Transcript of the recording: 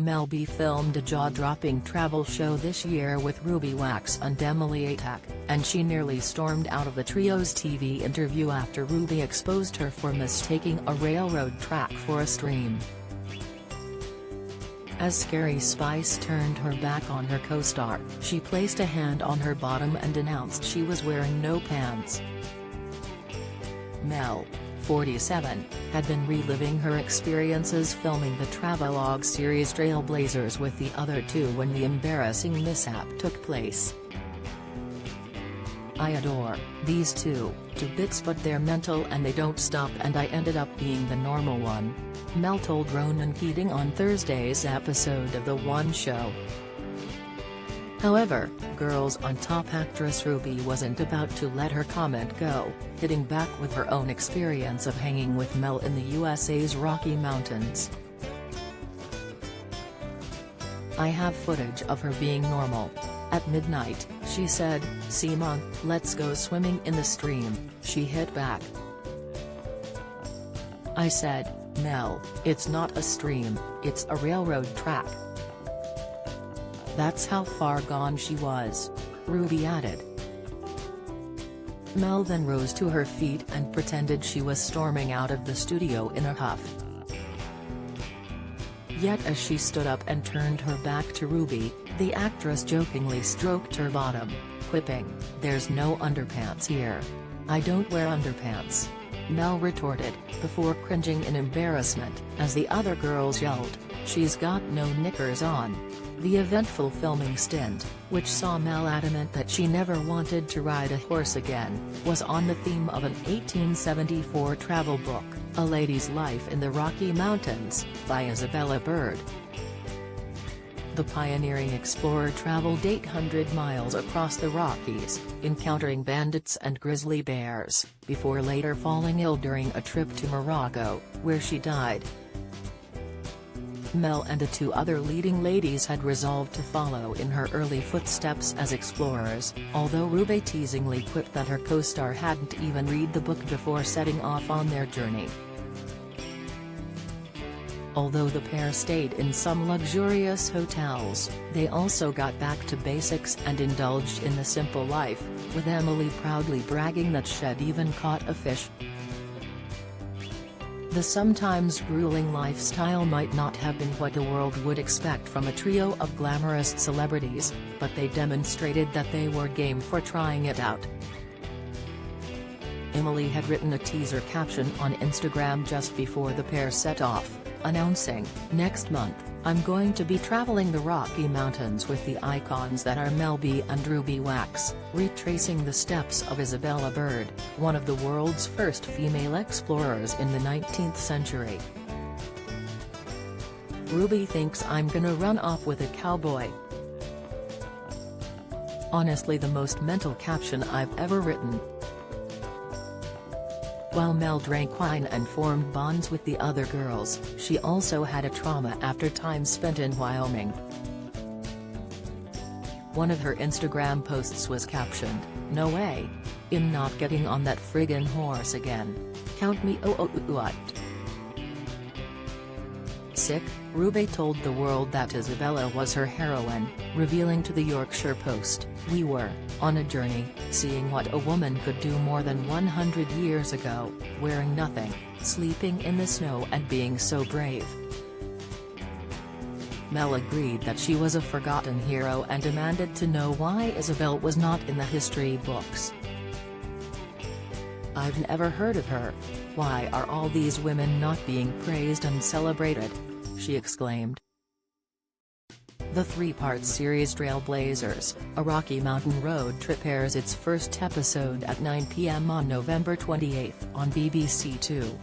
Mel B filmed a jaw-dropping travel show this year with Ruby Wax and Emily Atack, and she nearly stormed out of the trio's TV interview after Ruby exposed her for mistaking a railroad track for a stream. As Scary Spice turned her back on her co-star, she placed a hand on her bottom and announced she was wearing no pants. Mel, 47, had been reliving her experiences filming the travelogue series Trailblazers with the other two when the embarrassing mishap took place. "I adore these two to bits, but they're mental and they don't stop, and I ended up being the normal one," Mel told Ronan Keating on Thursday's episode of The One Show. However, Girls on Top actress Ruby wasn't about to let her comment go, hitting back with her own experience of hanging with Mel in the USA's Rocky Mountains. "I have footage of her being normal. At midnight," she said, "Seema, let's go swimming in the stream," she hit back. "I said, Mel, it's not a stream, it's a railroad track." That's how far gone she was, Ruby added. Mel then rose to her feet and pretended she was storming out of the studio in a huff. Yet as she stood up and turned her back to Ruby, the actress jokingly stroked her bottom, quipping, "There's no underpants here. I don't wear underpants," Mel retorted, before cringing in embarrassment, as the other girls yelled, "She's got no knickers on." The eventful filming stint, which saw Mel adamant that she never wanted to ride a horse again, was on the theme of an 1874 travel book, A Lady's Life in the Rocky Mountains, by Isabella Bird. The pioneering explorer traveled 800 miles across the Rockies, encountering bandits and grizzly bears, before later falling ill during a trip to Morocco, where she died. Mel and the two other leading ladies had resolved to follow in her early footsteps as explorers, although Ruby teasingly quipped that her co-star hadn't even read the book before setting off on their journey. Although the pair stayed in some luxurious hotels, they also got back to basics and indulged in the simple life, with Emily proudly bragging that she'd even caught a fish. The sometimes grueling lifestyle might not have been what the world would expect from a trio of glamorous celebrities, but they demonstrated that they were game for trying it out. Emily had written a teaser caption on Instagram just before the pair set off, announcing, "Next month, I'm going to be traveling the Rocky Mountains with the icons that are Mel B and Ruby Wax, retracing the steps of Isabella Bird, one of the world's first female explorers in the 19th century. Ruby thinks I'm gonna run off with a cowboy. Honestly, the most mental caption I've ever written." While Mel drank wine and formed bonds with the other girls, she also had a trauma after time spent in Wyoming. One of her Instagram posts was captioned, "No way. I'm not getting on that friggin' horse again. Count me out." Sick, Ruby told the world that Isabella was her heroine, revealing to the Yorkshire Post, "We were on a journey, seeing what a woman could do more than 100 years ago, wearing nothing, sleeping in the snow and being so brave." Mel agreed that she was a forgotten hero and demanded to know why Isabel was not in the history books. "I've never heard of her. Why are all these women not being praised and celebrated?" she exclaimed. The three-part series Trailblazers, a Rocky Mountain road trip airs its first episode at 9 p.m. on November 28 on BBC Two.